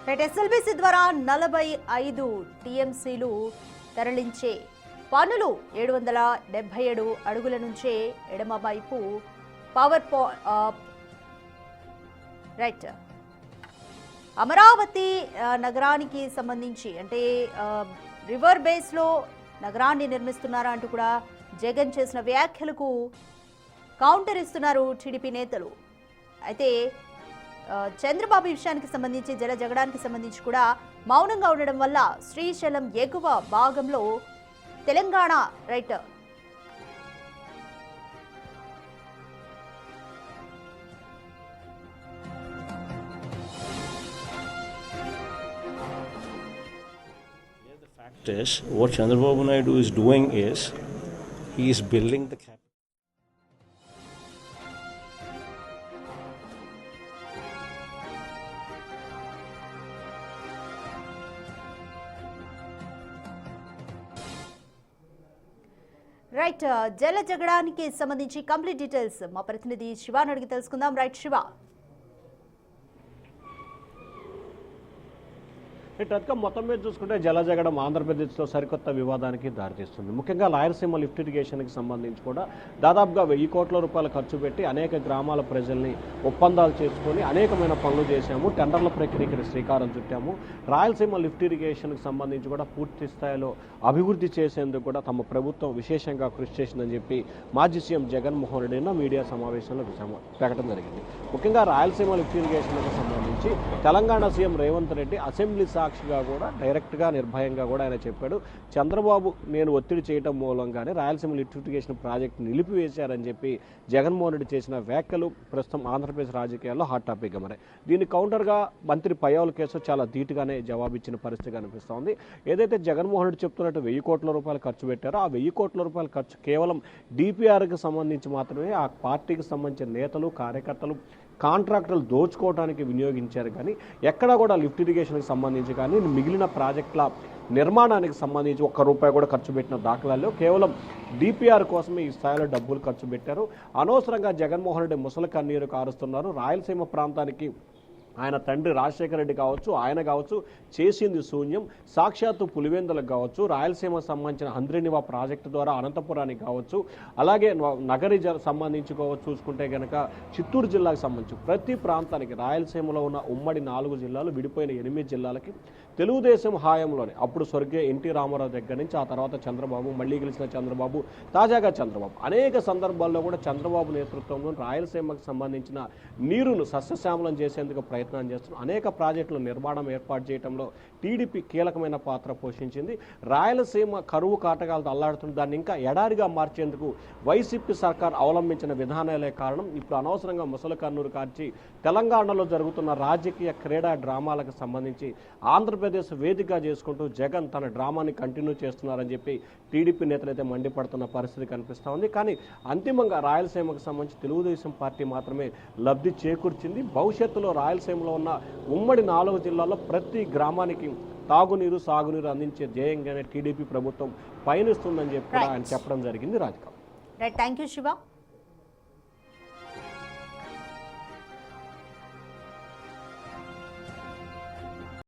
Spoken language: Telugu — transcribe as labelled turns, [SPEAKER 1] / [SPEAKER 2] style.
[SPEAKER 1] ఎస్ఎల్బీసీ ద్వారా 45 టీఎంసీలు తరలించే పనులు 777 అడుగుల నుంచే ఎడమ వైపు పవర్ రైట్ అమరావతి నగరానికి సంబంధించి అంటే రివర్ బేస్లో నగరాన్ని నిర్మిస్తున్నారా అంటూ కూడా జగన్ చేసిన వ్యాఖ్యలకు కౌంటర్ ఇస్తున్నారు టీడీపీ నేతలు. అయితే చంద్రబాబు విషయానికి సంబంధించి జల జగడానికి సంబంధించి కూడా మౌనంగా ఉండడం వల్ల శ్రీశైలం ఎగువ భాగంలో Telangana right
[SPEAKER 2] The fact is, what Chandrababu Naidu is doing is, he is building the capital.
[SPEAKER 1] Right జల జగడానికి సంబంధించి కంప్లీట్ డీటెయిల్స్ మా ప్రతినిధి శివాని అడిగి తెలుసుకుందాం. రైట్ శివ.
[SPEAKER 3] మొత్తం మీద చూసుకుంటే జలజగడం ఆంధ్రప్రదేశ్లో సరికొత్త వివాదానికి దారితీస్తుంది. ముఖ్యంగా రాయలసీమ లిఫ్ట్ ఇరిగేషన్కి సంబంధించి కూడా దాదాపుగా 1000 కోట్ల రూపాయలు ఖర్చు పెట్టి అనేక గ్రామాల ప్రజల్ని ఒప్పందాలు చేసుకొని అనేకమైన పనులు చేశాము, టెండర్ల ప్రక్రియకి శ్రీకారం చుట్టాము. రాయలసీమ లిఫ్ట్ ఇరిగేషన్కి సంబంధించి కూడా పూర్తి స్థాయిలో అభివృద్ధి చేసేందుకు కూడా తమ ప్రభుత్వం విశేషంగా కృషి చేసిందని చెప్పి మాజీ సీఎం జగన్మోహన్ రెడ్డి మీడియా సమావేశంలో ప్రకటన జరిగింది. ముఖ్యంగా రాయలసీమ లిఫ్ట్ ఇరిగేషన్కి సంబంధించి తెలంగాణ సీఎం రేవంత్ రెడ్డి అసెంబ్లీ సాక్షిగా కూడా డైరెక్ట్గా నిర్భయంగా కూడా ఆయన చెప్పాడు, చంద్రబాబు నేను ఒత్తిడి చేయడం మూలంగానే రాయలసీమ లిఫ్ట్ ఇరిగేషన్ ప్రాజెక్టు నిలిపివేశారని చెప్పి జగన్మోహన్ రెడ్డి చేసిన వ్యాఖ్యలు ప్రస్తుతం ఆంధ్రప్రదేశ్ రాజకీయాల్లో హాట్ టాపిక్గా మరి. దీని కౌంటర్గా మంత్రి పయ్యావుల కేసు చాలా ధీటుగానే జవాబిచ్చిన పరిస్థితి కనిపిస్తోంది. ఏదైతే జగన్మోహన్ రెడ్డి చెప్తున్నట్టు 1000 కోట్ల రూపాయలు ఖర్చు పెట్టారో ఆ 1000 కోట్ల రూపాయల ఖర్చు కేవలం డిపిఆర్కి సంబంధించి మాత్రమే ఆ పార్టీకి సంబంధించిన నేతలు కార్యకర్తలు కాంట్రాక్టర్లు దోచుకోవడానికి వినియోగించారు. కానీ ఎక్కడా కూడా లిఫ్ట్ ఇరిగేషన్కి సంబంధించి కానీ మిగిలిన ప్రాజెక్టుల నిర్మాణానికి సంబంధించి ₹1 కూడా ఖర్చు పెట్టిన దాఖలాల్లో కేవలం డిపిఆర్ కోసమే ఈ స్థాయిలో డబ్బులు ఖర్చు పెట్టారు. అనవసరంగా జగన్మోహన్ రెడ్డి ముసలి కన్నీరు కారుస్తున్నారు. రాయలసీమ ప్రాంతానికి ఆయన తండ్రి రాజశేఖర రెడ్డి కావచ్చు, ఆయన కావచ్చు చేసింది శూన్యం. సాక్షాత్తు పులివెందులకు కావచ్చు, రాయలసీమకు సంబంధించిన హంద్రీనివా ప్రాజెక్టు ద్వారా అనంతపురానికి కావచ్చు, అలాగే నగరి సంబంధించి చూసుకుంటే కనుక చిత్తూరు జిల్లాకు సంబంధించి ప్రతి ప్రాంతానికి రాయలసీమలో ఉన్న ఉమ్మడి 4 జిల్లాలు విడిపోయిన 8 జిల్లాలకి తెలుగుదేశం హాయంలోనే అప్పుడు స్వర్గీయ ఎన్టీ రామారావు దగ్గర నుంచి ఆ తర్వాత చంద్రబాబు, మళ్ళీ గెలిచిన చంద్రబాబు, తాజాగా చంద్రబాబు అనేక సందర్భాల్లో కూడా చంద్రబాబు నేతృత్వంలో రాయలసీమకు సంబంధించిన నీరును సస్యశ్యామలం చేసేందుకు ప్రయత్నం చేస్తున్నారు. అనేక ప్రాజెక్టుల నిర్మాణం ఏర్పాటు చేయడంలో టీడీపీ కీలకమైన పాత్ర పోషించింది. రాయలసీమ కరువు కాటకాలతో అల్లాడుతున్న దాన్ని ఇంకా ఎడారిగా మార్చేందుకు వైసీపీ సర్కార్ అవలంబించిన విధానాలే కారణం. ఇప్పుడు అనవసరంగా ముసలి కన్నూరు కార్చి తెలంగాణలో జరుగుతున్న రాజకీయ క్రీడా డ్రామాలకు సంబంధించి ఆంధ్రప్రదేశ్ వేదికగా చేసుకుంటూ జగన్ తన డ్రామాని కంటిన్యూ చేస్తున్నారని చెప్పి టీడీపీ నేతలైతే మండిపడుతున్న పరిస్థితి కనిపిస్తూ ఉంది. కానీ అంతిమంగా రాయలసీమకు సంబంధించి తెలుగుదేశం పార్టీ మాత్రమే లబ్ధి చేకూర్చింది. భవిష్యత్తులో రాయలసీమలో ఉన్న ఉమ్మడి 4 జిల్లాల్లో ప్రతి గ్రామానికి తాగునీరు సాగునీరు అందించే ధ్యేయంగానే టీడీపీ ప్రభుత్వం పయనిస్తుందని చెప్పి ఆయన చెప్పడం జరిగింది. రాజకీయం.
[SPEAKER 1] Right, thank you Shiva.